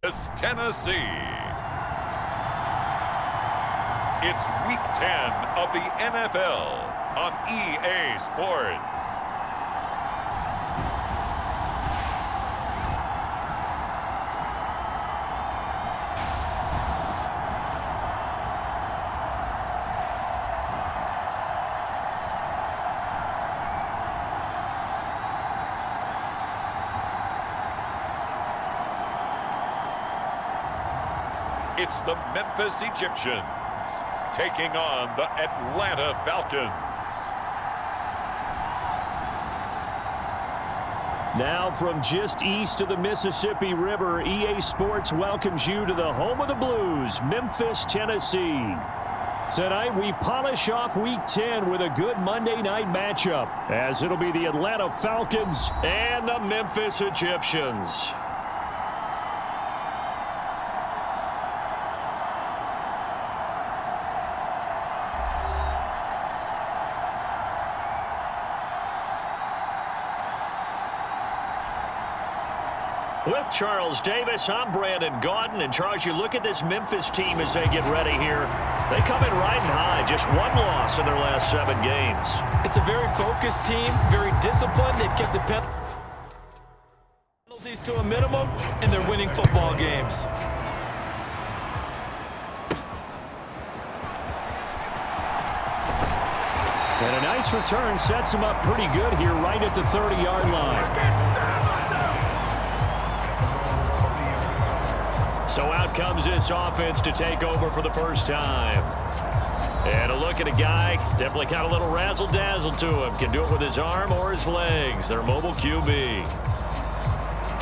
Tennessee. It's Week 10 of the NFL on EA Sports. It's the Memphis Egyptians taking on the Atlanta Falcons. Now from just east of the Mississippi River, EA Sports welcomes you to the home of the Blues, Memphis, Tennessee. Tonight we polish off Week 10 with a good Monday night matchup, as it'll be the Atlanta Falcons and the Memphis Egyptians. With Charles Davis, I'm Brandon Gaudin. And Charles, you look at this Memphis team as they get ready here. They come in riding high, just one loss in their last 7 games. It's a very focused team, very disciplined. They've kept the penalties to a minimum, and they're winning football games. And a nice return sets them up pretty good here right at the 30-yard line. So out comes this offense to take over for the first time. And a look at a guy, definitely got a little razzle-dazzle to him. Can do it with his arm or his legs. Their mobile QB.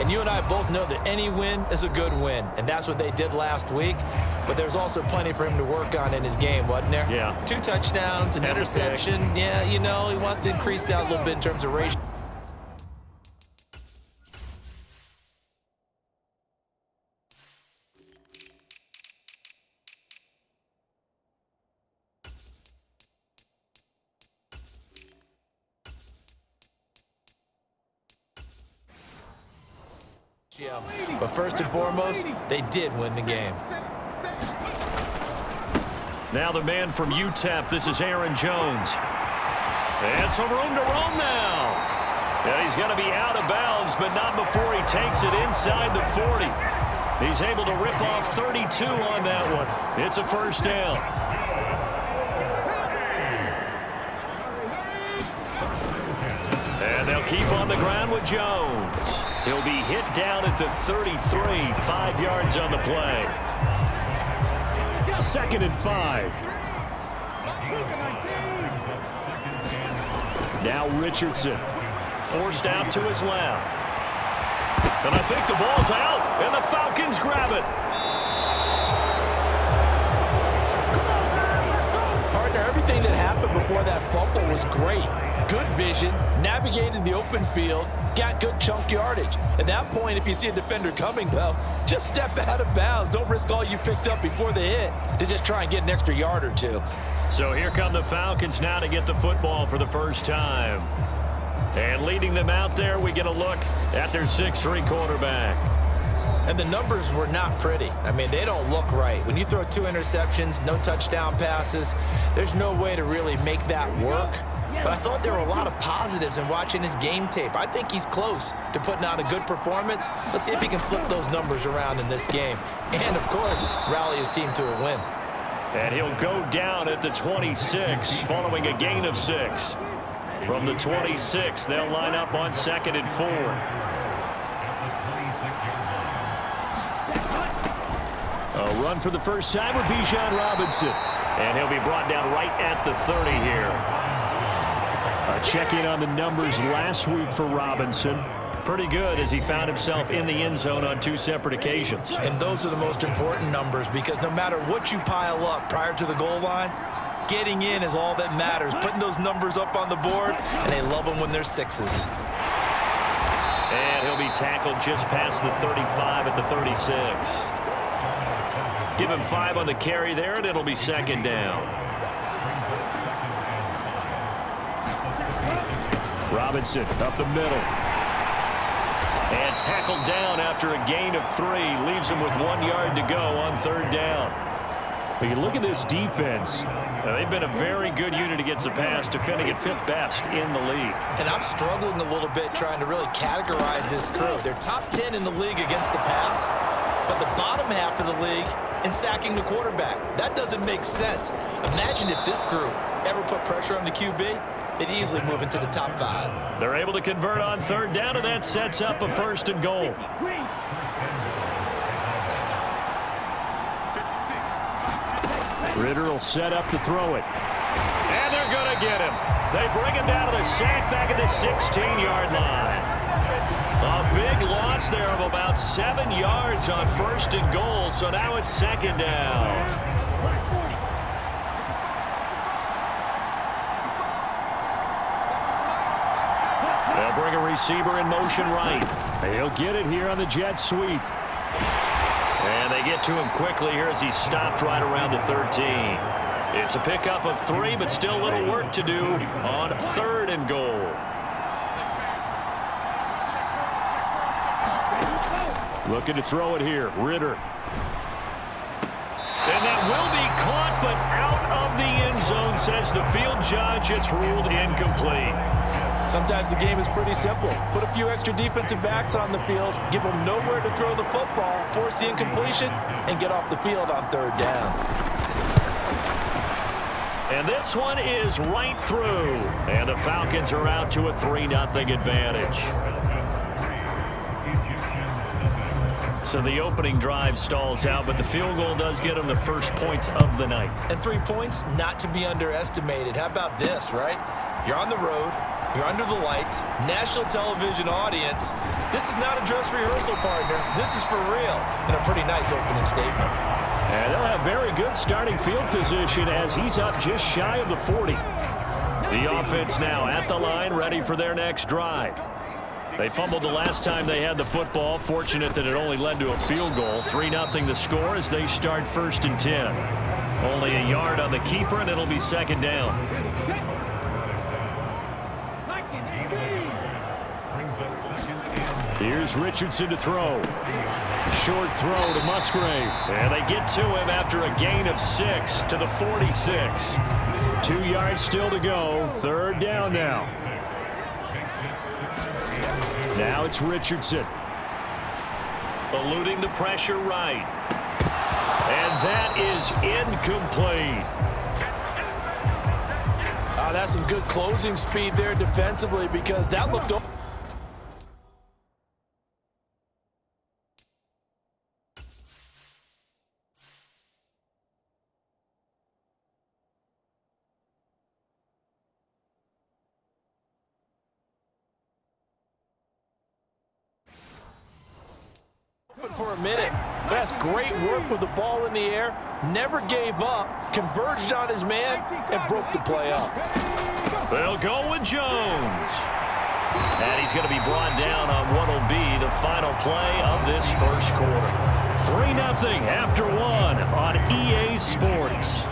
And you and I both know that any win is a good win. And that's what they did last week. But there's also plenty for him to work on in his game, wasn't there? Yeah. 2 touchdowns, an interception. Yeah, you know, he wants to increase that a little bit in terms of ratio. But first and foremost, they did win the game. Now the man from UTEP, this is Aaron Jones. And some room to roam now. And he's going to be out of bounds, but not before he takes it inside the 40. He's able to rip off 32 on that one. It's a first down. And they'll keep on the ground with Jones. He'll be hit down at the 33, 5 yards on the play. 2nd and 5. Now Richardson, forced out to his left. And I think the ball's out, and the Falcons grab it. Partner, everything that happened before that fumble was great. Good vision, navigated the open field, got good chunk yardage. At that point, if you see a defender coming, though, just step out of bounds. Don't risk all you picked up before the hit to just try and get an extra yard or 2. So here come the Falcons now to get the football for the first time. And leading them out there, we get a look at their 6'3" quarterback. And the numbers were not pretty. I mean, they don't look right. When you throw 2 interceptions, no touchdown passes, there's no way to really make that work. But I thought there were a lot of positives in watching his game tape. I think he's close to putting out a good performance. Let's see if he can flip those numbers around in this game. And, of course, rally his team to a win. And he'll go down at the 26 following a gain of 6. From the 26, they'll line up on 2nd and 4. A run for the first time with Bijan Robinson. And he'll be brought down right at the 30 here. Checking on the numbers last week for Robinson. Pretty good as he found himself in the end zone on 2 separate occasions. And those are the most important numbers because no matter what you pile up prior to the goal line, getting in is all that matters. Putting those numbers up on the board, and they love them when they're 6s. And he'll be tackled just past the 35 at the 36. Give him 5 on the carry there, and it'll be 2nd down. Robinson up the middle. And tackled down after a gain of 3. Leaves him with 1 yard to go on 3rd down. But you look at this defense. They've been a very good unit against the pass, defending at 5th best in the league. And I'm struggling a little bit trying to really categorize this crew. They're top 10 in the league against the pass, but the bottom half of the league in sacking the quarterback. That doesn't make sense. Imagine if this group ever put pressure on the QB, they'd easily move into the top 5. They're able to convert on 3rd down, and that sets up a 1st and goal. Ritter will set up to throw it. And they're going to get him. They bring him down to the sack back at the 16-yard line. A big loss there of about 7 yards on 1st and goal, so now it's 2nd down. They'll bring a receiver in motion right. He'll get it here on the jet sweep. And they get to him quickly here as he's stopped right around the 13. It's a pickup of 3, but still a little work to do on 3rd and goal. Looking to throw it here, Ritter. And that will be caught, but out of the end zone, says the field judge. It's ruled incomplete. Sometimes the game is pretty simple. Put a few extra defensive backs on the field, give them nowhere to throw the football, force the incompletion, and get off the field on 3rd down. And this one is right through. And the Falcons are out to a 3-0 advantage. So the opening drive stalls out, but the field goal does get them the first points of the night. And 3 points, not to be underestimated. How about this, right? You're on the road. You're under the lights, national television audience. This is not a dress rehearsal, partner. This is for real, and a pretty nice opening statement. And they'll have very good starting field position as he's up just shy of the 40. The offense now at the line, ready for their next drive. They fumbled the last time they had the football. Fortunate that it only led to a field goal. 3-0 the score as they start 1st and 10. Only a yard on the keeper, and it'll be 2nd down. Here's Richardson to throw. Short throw to Musgrave. And they get to him after a gain of 6 to the 46. 2 yards still to go. 3rd down now. Now it's Richardson. Eluding the pressure right. And that is incomplete. That's some good closing speed there defensively because that looked over. For a minute. That's great work with the ball in the air. Never gave up. Converged on his man and broke the play up. They'll go with Jones. And he's going to be brought down on what will be the final play of this first quarter. 3-0 after 1 on EA Sports.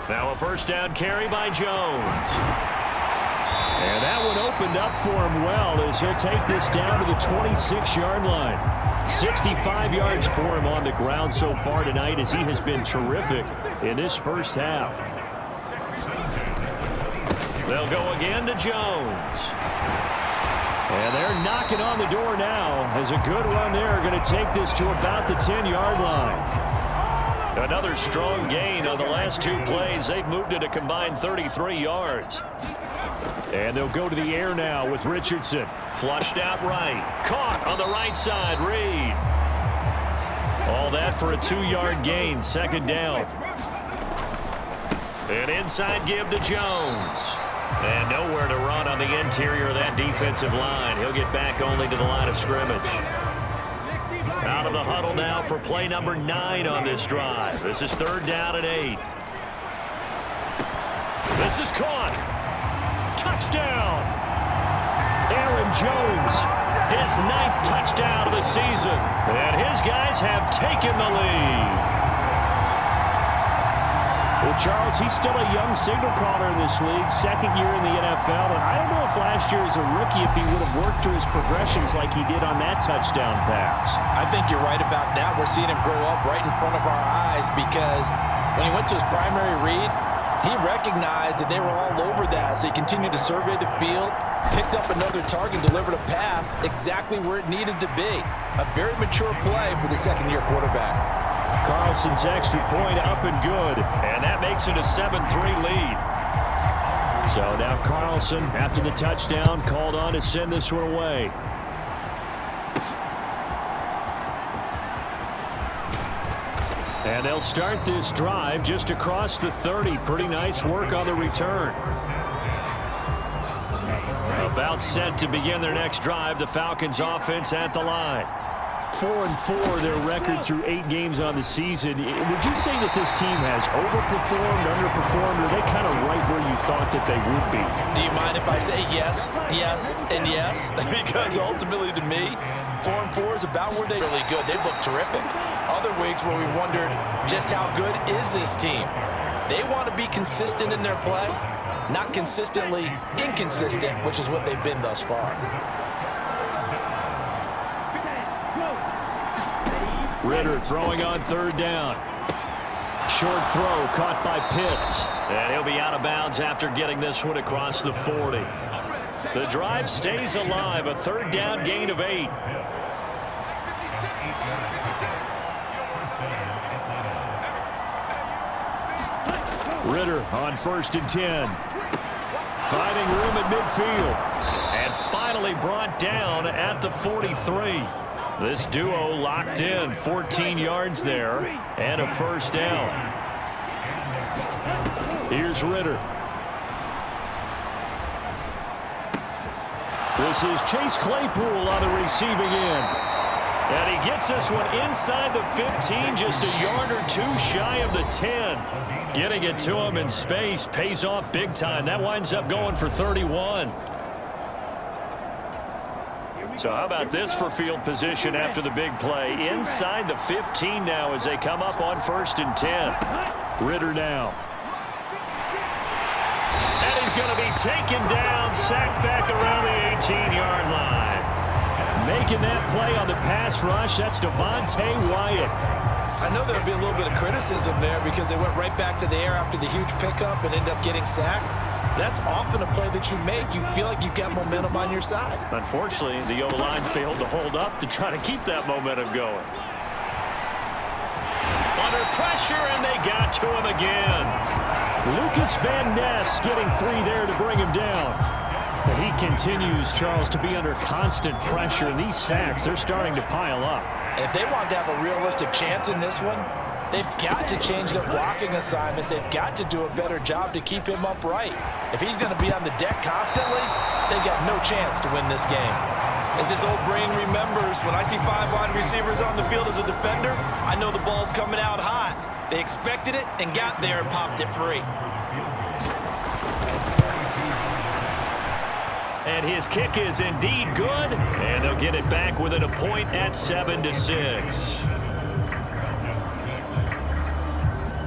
Now a 1st down carry by Jones. And that one opened up for him well as he'll take this down to the 26-yard line. 65 yards for him on the ground so far tonight as he has been terrific in this first half. They'll go again to Jones. And they're knocking on the door now as a good run there going to take this to about the 10-yard line. Another strong gain on the last 2 plays. They've moved it a combined 33 yards. And they'll go to the air now with Richardson. Flushed out right. Caught on the right side. Reed. All that for a 2-yard gain. 2nd down. An inside give to Jones. And nowhere to run on the interior of that defensive line. He'll get back only to the line of scrimmage. Out of the huddle now for play number 9 on this drive. This is 3rd down and 8. This is caught. Touchdown. Aaron Jones, his 9th touchdown of the season. And his guys have taken the lead. Well, Charles, he's still a young signal caller in this league, second year in the NFL, and I don't know if last year as a rookie if he would have worked through his progressions like he did on that touchdown pass. I think you're right about that. We're seeing him grow up right in front of our eyes because when he went to his primary read, he recognized that they were all over that, so he continued to survey the field, picked up another target, delivered a pass exactly where it needed to be. A very mature play for the second-year quarterback. Carlson's extra point up and good, and that makes it a 7-3 lead. So now Carlson, after the touchdown, called on to send this one away. And they'll start this drive just across the 30. Pretty nice work on the return. About set to begin their next drive. The Falcons offense at the line. 4-4 their record through 8 games on the season. Would you say that this team has overperformed, underperformed, or are they kind of right where you thought that they would be? Do you mind if I say yes, yes, and yes? Because ultimately to me, 4-4 is about where they're really good. They've looked terrific. Other weeks where we wondered just how good is this team. They want to be consistent in their play, not consistently inconsistent, which is what they've been thus far. Ritter throwing on third down. Short throw caught by Pitts. And he'll be out of bounds after getting this one across the 40. The drive stays alive. A third down gain of 8. Ritter on 1st and 10. Finding room at midfield. And finally brought down at the 43. This duo locked in, 14 yards there, and a first down. Here's Ritter. This is Chase Claypool on the receiving end. And he gets this one inside the 15, just a yard or two shy of the 10. Getting it to him in space pays off big time. That winds up going for 31. So how about this for field position after the big play? Inside the 15 now as they come up on 1st and 10. Ritter now. And he's going to be taken down, sacked back around the 18-yard line. Making that play on the pass rush, that's Devontae Wyatt. I know there'll be a little bit of criticism there because they went right back to the air after the huge pickup and ended up getting sacked. That's often a play that you make. You feel like you've got momentum on your side. Unfortunately, the O-line failed to hold up to try to keep that momentum going. Under pressure, and they got to him again. Lucas Van Ness getting 3 there to bring him down. He continues, Charles, to be under constant pressure, and these sacks, they're starting to pile up. And if they want to have a realistic chance in this one, they've got to change their blocking assignments. They've got to do a better job to keep him upright. If he's going to be on the deck constantly, they've got no chance to win this game. As this old brain remembers, when I see 5 wide receivers on the field as a defender, I know the ball's coming out hot. They expected it and got there and popped it free. And his kick is indeed good, and they'll get it back within a point at 7-6.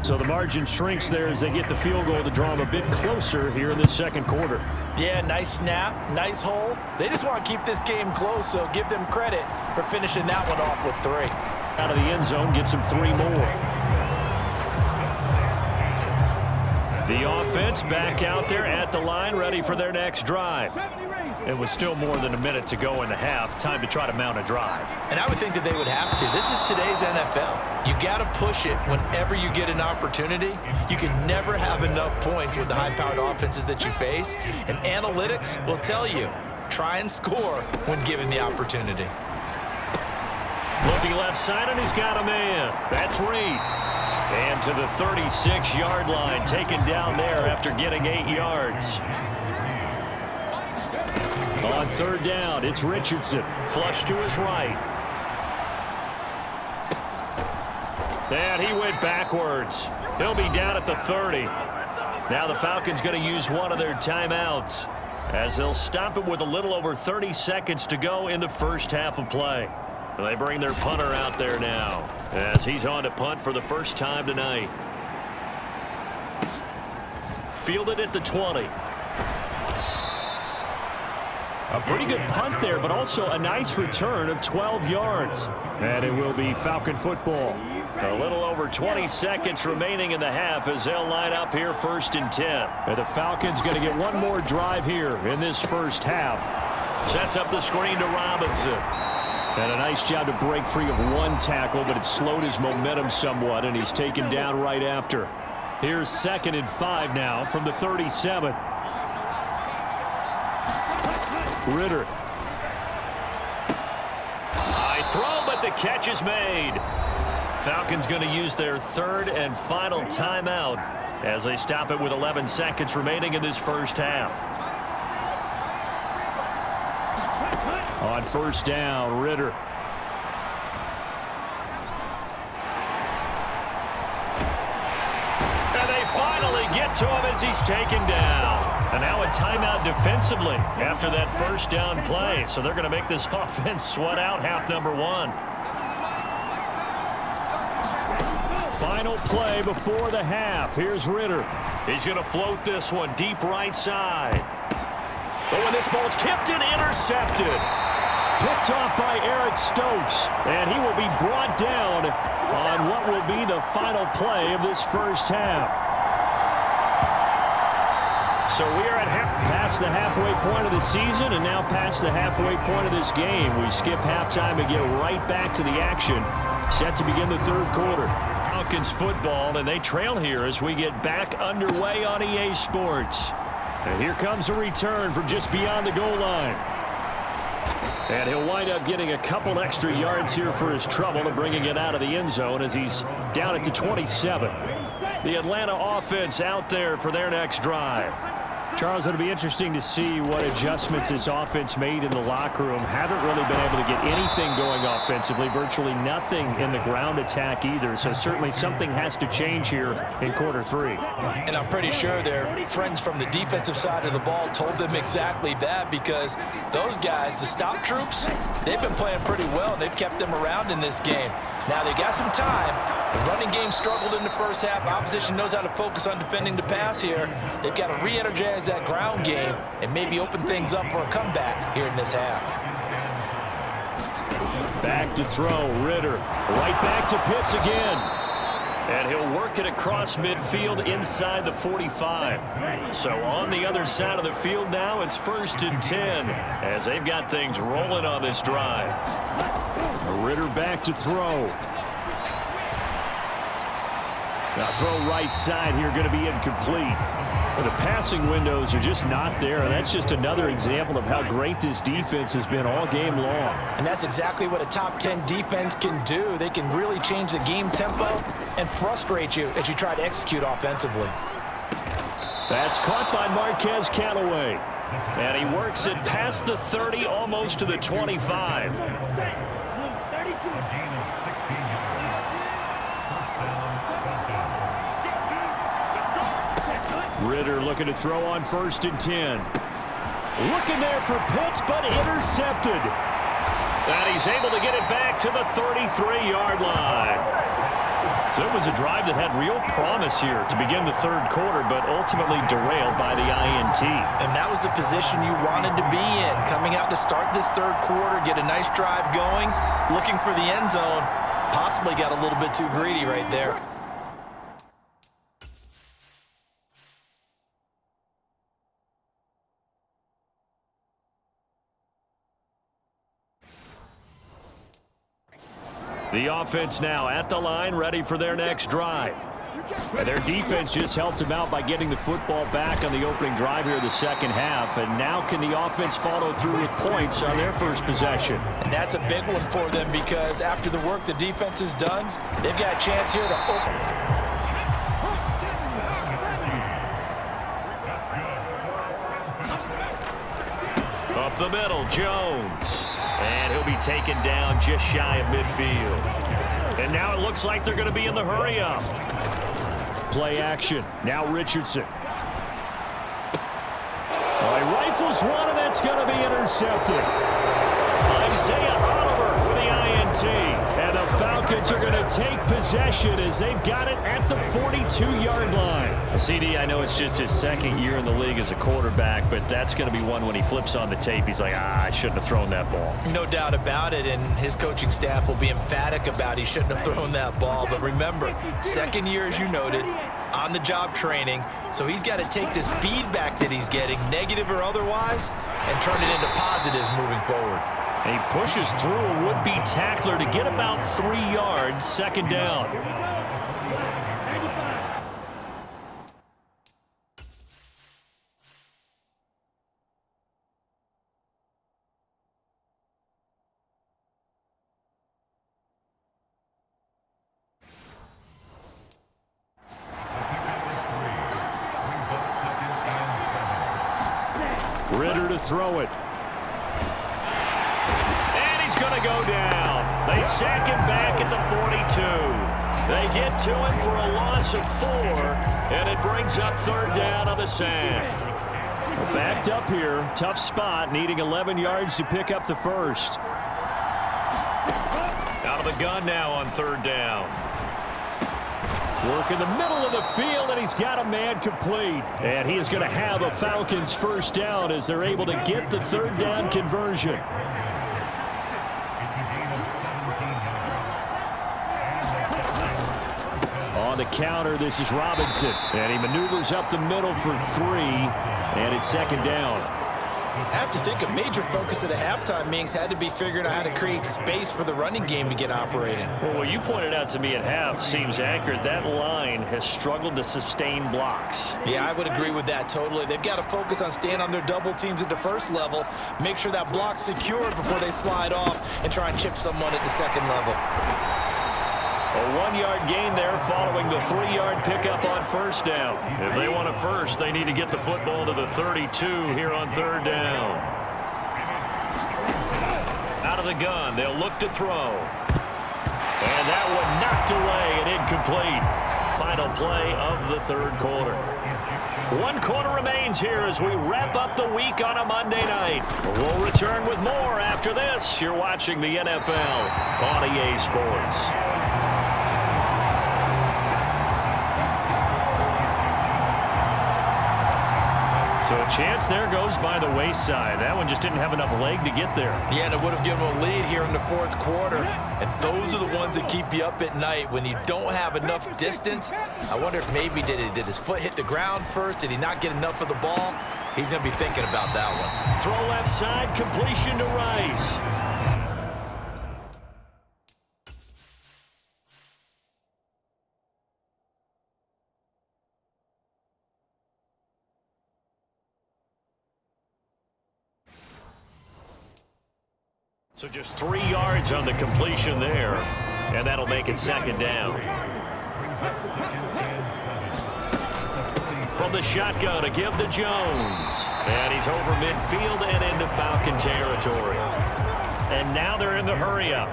So the margin shrinks there as they get the field goal to draw them a bit closer here in the second quarter. Yeah, nice snap, nice hole. They just want to keep this game close, so give them credit for finishing that one off with 3. Out of the end zone, gets him 3 more. The offense back out there at the line, ready for their next drive. It was still more than a minute to go in the half. Time to try to mount a drive. And I would think that they would have to. This is today's NFL. You got to push it whenever you get an opportunity. You can never have enough points with the high-powered offenses that you face. And analytics will tell you, try and score when given the opportunity. Looking left side, and he's got a man. That's Reed. And to the 36-yard line, taken down there after getting 8 yards. On third down, it's Richardson. Flush to his right. And he went backwards. He'll be down at the 30. Now the Falcons going to use one of their timeouts as they'll stop it with a little over 30 seconds to go in the first half of play. They bring their punter out there now as he's on to punt for the first time tonight. fielded at the 20. A pretty good punt there, but also a nice return of 12 yards. And it will be Falcon football. A little over 20 seconds remaining in the half as they'll line up here 1st and 10. And the Falcons going to get one more drive here in this first half. Sets up the screen to Robinson. And a nice job to break free of one tackle, but it slowed his momentum somewhat, and he's taken down right after. Here's 2nd and 5 now from the 37. Ritter. High throw, but the catch is made. Falcons going to use their 3rd and final timeout as they stop it with 11 seconds remaining in this first half. On 1st down, Ritter. And they finally get to him as he's taken down. And now a timeout defensively after that 1st down play. So they're going to make this offense sweat out half number 1. Final play before the half. Here's Ritter. He's going to float this one deep right side. Oh, and this ball's tipped and intercepted. Picked off by Eric Stokes. And he will be brought down on what will be the final play of this first half. So we are past the halfway point of the season and now past the halfway point of this game. We skip halftime and get right back to the action. Set to begin the 3rd quarter. Falcons football, and they trail here as we get back underway on EA Sports. And here comes a return from just beyond the goal line. And he'll wind up getting a couple extra yards here for his trouble and bringing it out of the end zone as he's down at the 27. The Atlanta offense out there for their next drive. Charles, it'll be interesting to see what adjustments this offense made in the locker room. Haven't really been able to get anything going offensively. Virtually nothing in the ground attack either. So certainly something has to change here in quarter 3. And I'm pretty sure their friends from the defensive side of the ball told them exactly that, because those guys, the stop troops, they've been playing pretty well. They've kept them around in this game. Now they got some time. The running game struggled in the first half. Opposition knows how to focus on defending the pass here. They've got to re-energize that ground game and maybe open things up for a comeback here in this half. Back to throw, Ritter. Right back to Pitts again. And he'll work it across midfield inside the 45. So on the other side of the field now, it's 1st and 10 as they've got things rolling on this drive. Ritter back to throw. Now throw right side here, going to be incomplete. But the passing windows are just not there, and that's just another example of how great this defense has been all game long. And that's exactly what a top 10 defense can do. They can really change the game tempo and frustrate you as you try to execute offensively. That's caught by Marquez Callaway. And he works it past the 30, almost to the 25. Ritter looking to throw on 1st and 10. Looking there for Pitts, but intercepted. And he's able to get it back to the 33-yard line. So it was a drive that had real promise here to begin the 3rd quarter, but ultimately derailed by the INT. And that was the position you wanted to be in. Coming out to start this 3rd quarter, get a nice drive going, looking for the end zone. Possibly got a little bit too greedy right there. The offense now at the line, ready for their next drive. And their defense just helped them out by getting the football back on the opening drive here of the 2nd half. And now can the offense follow through with points on their first possession? And that's a big one for them, because after the work the defense has done, they've got a chance here to open. Up the middle, Jones. And he'll be taken down just shy of midfield. And now it looks like they're going to be in the hurry-up. Play action. Now Richardson. Oh, he rifles one, and that's going to be intercepted. Isaiah Oliver with the INT. And the Falcons are going to take possession as they've got it at the 42-yard line. CD, I know it's just his second year in the league as a quarterback, but that's going to be one when he flips on the tape. He's like, I shouldn't have thrown that ball. No doubt about it, and his coaching staff will be emphatic about he shouldn't have thrown that ball. But remember, second year, as you noted, on-the-job training, so he's got to take this feedback that he's getting, negative or otherwise, and turn it into positives moving forward. He pushes through a would-be tackler to get about 3 yards, second down. Ritter to throw it. Going to go down. They sack him back at the 42. They get to him for a loss of 4, and it brings up third down on the sack. Well, backed up here, tough spot, needing 11 yards to pick up the first. Out of the gun now on third down. Work in the middle of the field, and he's got a man complete. And he is going to have a Falcons first down as they're able to get the third down conversion. On the counter, this is Robinson, and he maneuvers up the middle for 3, and it's second down. I have to think a major focus at the halftime meetings had to be figuring out how to create space for the running game to get operating. Well, what you pointed out to me at half seems accurate. That line has struggled to sustain blocks. Yeah, I would agree with that totally. They've got to focus on staying on their double teams at the first level, make sure that block's secured before they slide off and try and chip someone at the second level. A 1-yard gain there following the 3-yard pickup on first down. If they want a first, they need to get the football to the 32 here on third down. Out of the gun, they'll look to throw. And that one knocked away and incomplete. Final play of the third quarter. 1 quarter remains here as we wrap up the week on a Monday night. We'll return with more after this. You're watching the NFL on EA Sports. So a chance there goes by the wayside. That one just didn't have enough leg to get there. Yeah, and it would have given them a lead here in the fourth quarter. And those are the ones that keep you up at night when you don't have enough distance. I wonder if maybe did his foot hit the ground first? Did he not get enough of the ball? He's going to be thinking about that one. Throw left side, completion to Rice. So just 3 yards on the completion there, and that'll make it second down. From the shotgun, a give to Jones. And he's over midfield and into Falcon territory. And now they're in the hurry-up.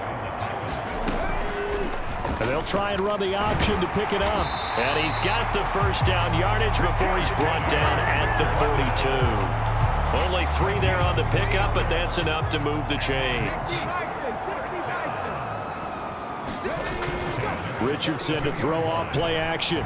And they'll try and run the option to pick it up. And he's got the first down yardage before he's brought down at the 42. Only 3 there on the pickup, but that's enough to move the chains. Richardson to throw off play action.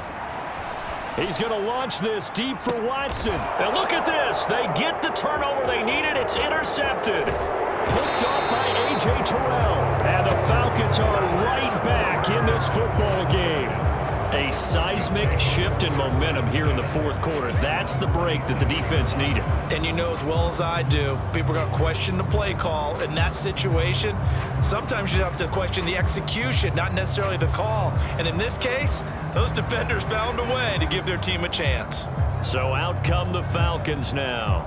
He's going to launch this deep for Watson. And look at this. They get the turnover they needed. It's intercepted. Picked off by A.J. Terrell. And the Falcons are right back in this football game. A seismic shift in momentum here in the fourth quarter. That's the break that the defense needed. And you know as well as I do, people are going to question the play call in that situation. Sometimes you have to question the execution, not necessarily the call. And in this case, those defenders found a way to give their team a chance. So out come the Falcons now.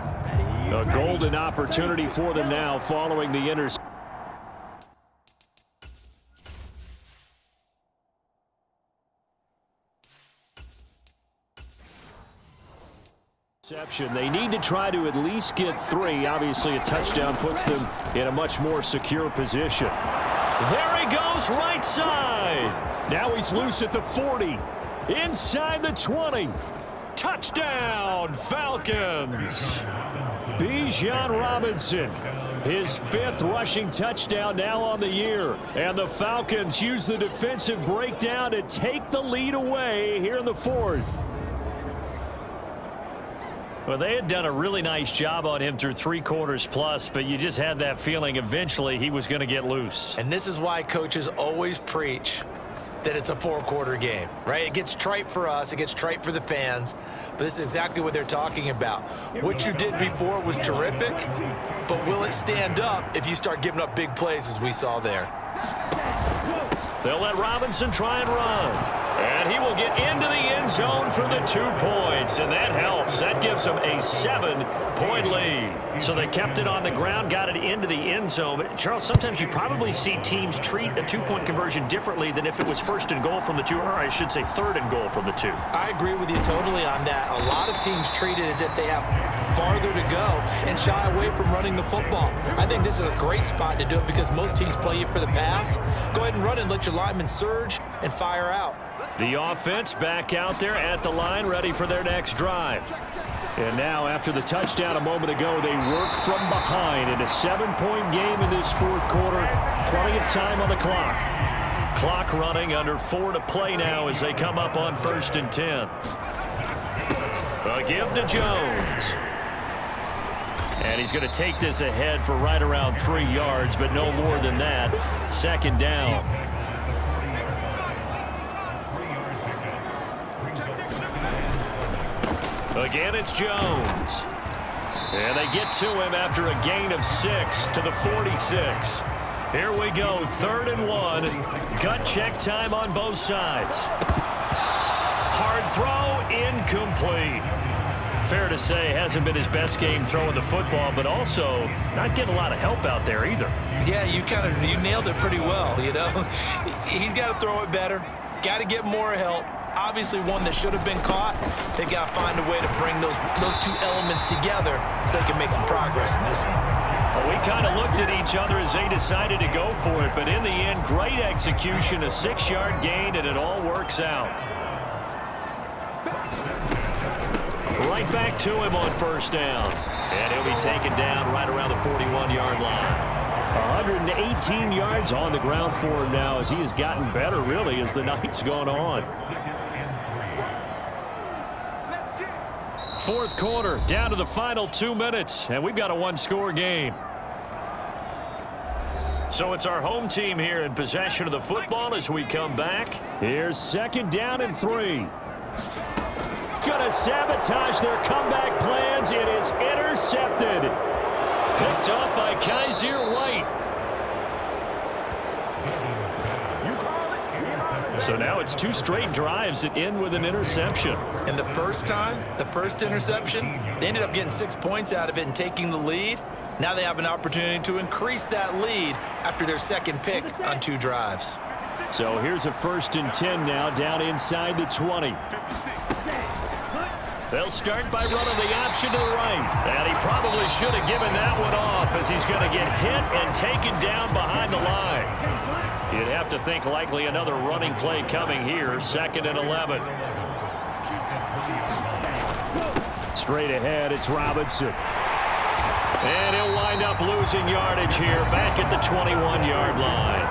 A golden opportunity for them now following the interception. They need to try to at least get 3. Obviously, a touchdown puts them in a much more secure position. There he goes, right side. Now he's loose at the 40. Inside the 20. Touchdown, Falcons! Bijan Robinson, his 5th rushing touchdown now on the year. And the Falcons use the defensive breakdown to take the lead away here in the 4th. Well, they had done a really nice job on him through 3 quarters plus, but you just had that feeling eventually he was going to get loose. And this is why coaches always preach that it's a 4-quarter game, right? It gets trite for us. It gets trite for the fans. But this is exactly what they're talking about. What you did before was terrific, but will it stand up if you start giving up big plays as we saw there? They'll let Robinson try and run. And he will get into the end zone for the 2 points, and that helps. That gives them a 7-point lead. So they kept it on the ground, got it into the end zone. But Charles, sometimes you probably see teams treat a 2-point conversion differently than if it was 1st and goal from the 2, or I should say 3rd and goal from the 2. I agree with you totally on that. A lot of teams treat it as if they have farther to go and shy away from running the football. I think this is a great spot to do it because most teams play you for the pass. Go ahead and run and let your linemen surge and fire out. The offense back out there at the line, ready for their next drive. And now, after the touchdown a moment ago, they work from behind in a 7-point game in this 4th quarter. Plenty of time on the clock. Clock running, under 4 to play now as they come up on 1st and 10. A give to Jones. And he's going to take this ahead for right around 3 yards, but no more than that. 2nd down. Again, it's Jones. And they get to him after a gain of 6 to the 46. Here we go, 3rd and 1. Gut check time on both sides. Hard throw, incomplete. Fair to say, hasn't been his best game throwing the football, but also not getting a lot of help out there either. Yeah, you nailed it pretty well, you know. He's got to throw it better. Got to get more help. Obviously one that should have been caught. They've got to find a way to bring those 2 elements together so they can make some progress in this one. Well, we kind of looked at each other as they decided to go for it, but in the end, great execution, a 6-yard gain, and it all works out. Right back to him on 1st down. And he'll be taken down right around the 41-yard line. 118 yards on the ground for him now as he has gotten better, really, as the night's gone on. 4th quarter, down to the final 2 minutes, and we've got a 1-score game. So it's our home team here in possession of the football as we come back. Here's 2nd down and 3. Gonna sabotage their comeback plans. It is intercepted. Picked up by Kaiser White. So now it's 2 straight drives that end with an interception. And the first interception, they ended up getting 6 points out of it and taking the lead. Now they have an opportunity to increase that lead after their 2nd pick on 2 drives. So here's a 1st and 10 now, down inside the 20. They'll start by running the option to the right. And he probably should have given that one off as he's going to get hit and taken down behind the line. You'd have to think likely another running play coming here, 2nd and 11. Straight ahead, it's Robinson. And he'll wind up losing yardage here back at the 21-yard line.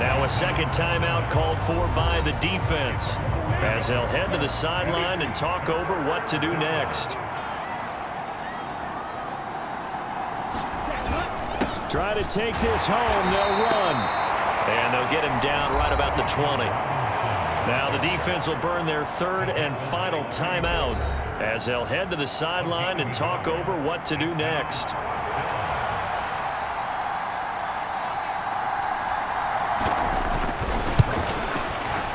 Now a 2nd timeout called for by the defense as they'll head to the sideline and talk over what to do next. Try to take this home. They'll run. And they'll get him down right about the 20. Now the defense will burn their 3rd and final timeout as they'll head to the sideline and talk over what to do next.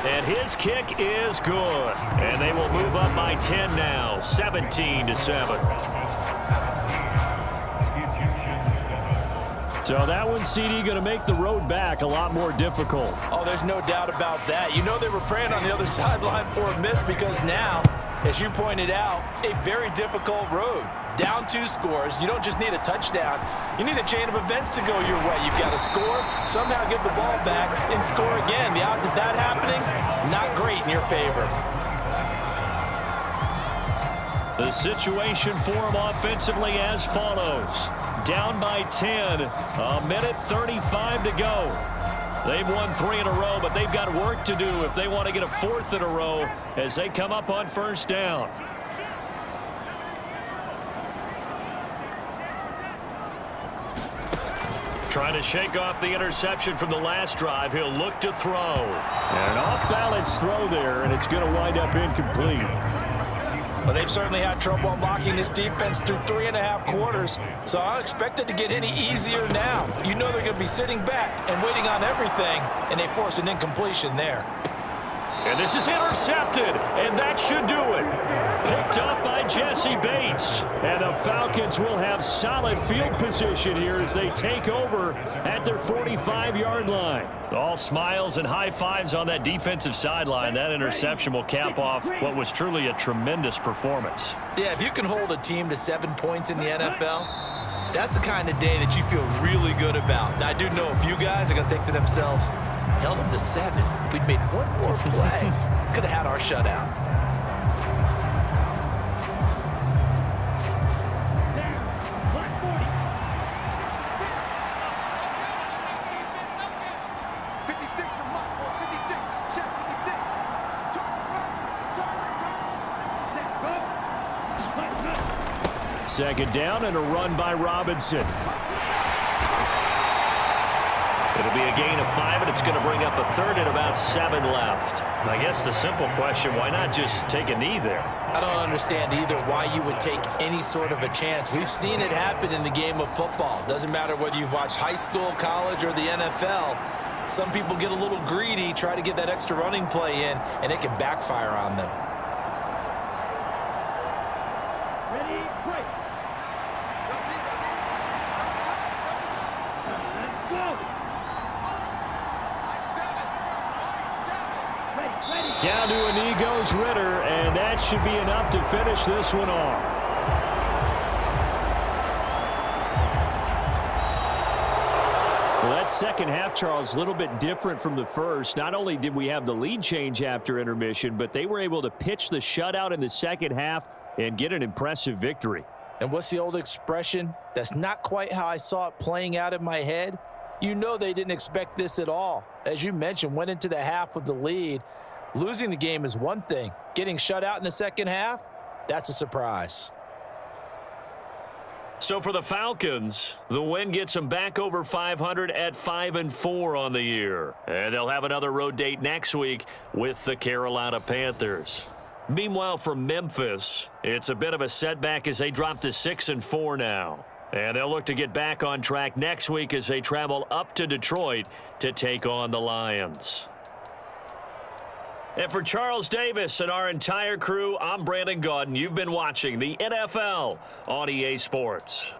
And his kick is good. And they will move up by 10 now, 17-7. So that one, CD, going to make the road back a lot more difficult. Oh, there's no doubt about that. You know they were praying on the other sideline for a miss because now, as you pointed out, a very difficult road. Down 2 scores. You don't just need a touchdown. You need a chain of events to go your way. You've got to score, somehow get the ball back, and score again. The odds of that happening, not great in your favor. The situation for them offensively as follows. Down by 10, a minute 35 to go. They've won 3 in a row, but they've got work to do if they want to get a 4th in a row as they come up on first down. Trying to shake off the interception from the last drive. He'll look to throw. And an off-balance throw there, and it's going to wind up incomplete. Well, they've certainly had trouble unlocking this defense through 3.5 quarters, so I don't expect it to get any easier now. You know they're going to be sitting back and waiting on everything, and they force an incompletion there. And this is intercepted, and that should do it. Picked up by Jesse Bates. And the Falcons will have solid field position here as they take over at their 45-yard line. All smiles and high fives on that defensive sideline. That interception will cap off what was truly a tremendous performance. Yeah, if you can hold a team to 7 points in the NFL, that's the kind of day that you feel really good about. Now, I do know a few guys are going to think to themselves, held them to 7. If we'd made one more play, could have had our shutout. Second down and a run by Robinson. It'll be a gain of 5, and it's going to bring up a 3rd and about 7 left. I guess the simple question, why not just take a knee there? I don't understand either why you would take any sort of a chance. We've seen it happen in the game of football. Doesn't matter whether you've watched high school, college, or the NFL. Some people get a little greedy, try to get that extra running play in, and it can backfire on them. Down to a knee goes Ritter, and that should be enough to finish this one off. Well, that second half, Charles, a little bit different from the first. Not only did we have the lead change after intermission, but they were able to pitch the shutout in the second half and get an impressive victory. And what's the old expression? That's not quite how I saw it playing out in my head. You know they didn't expect this at all. As you mentioned, went into the half with the lead. Losing the game is one thing. Getting shut out in the second half, that's a surprise. So for the Falcons, the win gets them back over 500 at 5-4 on the year. And they'll have another road date next week with the Carolina Panthers. Meanwhile, for Memphis, it's a bit of a setback as they drop to 6-4 now. And they'll look to get back on track next week as they travel up to Detroit to take on the Lions. And for Charles Davis and our entire crew, I'm Brandon Gaudin. You've been watching the NFL on EA Sports.